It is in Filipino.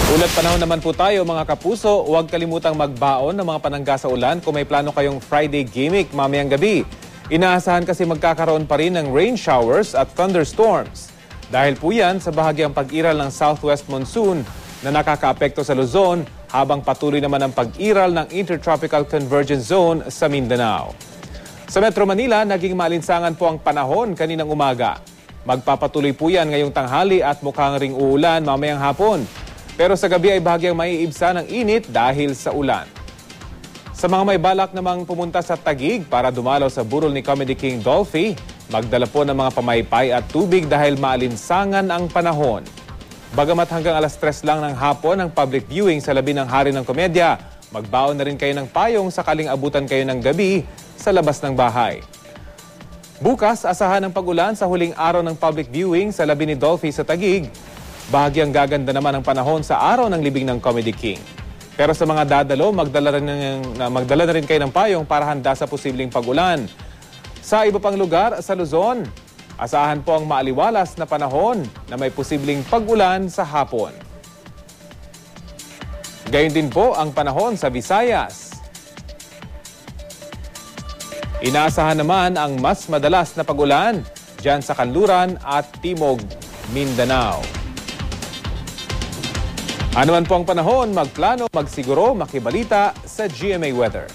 Ulat panahon naman po tayo mga kapuso, huwag kalimutang magbaon ng mga panangga sa ulan kung may plano kayong Friday gimmick mamayang gabi. Inaasahan kasi magkakaroon pa rin ng rain showers at thunderstorms. Dahil po yan sa bahagyang pag-iral ng southwest monsoon na nakakaapekto sa Luzon habang patuloy naman ang pag-iral ng Intertropical Convergence Zone sa Mindanao. Sa Metro Manila, naging maalinsangan po ang panahon kaninang umaga. Magpapatuloy po yan ngayong tanghali at mukhang ring uulan mamayang hapon. Pero sa gabi ay bahagyang maiibsa ng init dahil sa ulan. Sa mga may balak namang pumunta sa Taguig para dumalaw sa burol ni Comedy King Dolphy, magdala po ng mga pamaypay at tubig dahil maalinsangan ang panahon. Bagamat hanggang alas 3 lang ng hapon ang public viewing sa labi ng Hari ng Komedya, magbaon na rin kayo ng payong sakaling abutan kayo ng gabi sa labas ng bahay. Bukas, asahan ng pag-ulan sa huling araw ng public viewing sa labi ni Dolphy sa Taguig. Bahagyang gaganda naman ang panahon sa araw ng libing ng Comedy King. Pero sa mga dadalo, magdala na rin kayo ng payong para handa sa posibleng pag-ulan. Sa iba pang lugar sa Luzon, asahan po ang maaliwalas na panahon na may posibleng pag-ulan sa hapon. Gayon din po ang panahon sa Visayas. Inaasahan naman ang mas madalas na pag-ulan dyan sa Kanluran at Timog, Mindanao. Ano man po ang panahon, magplano, magsiguro, makibalita sa GMA Weather.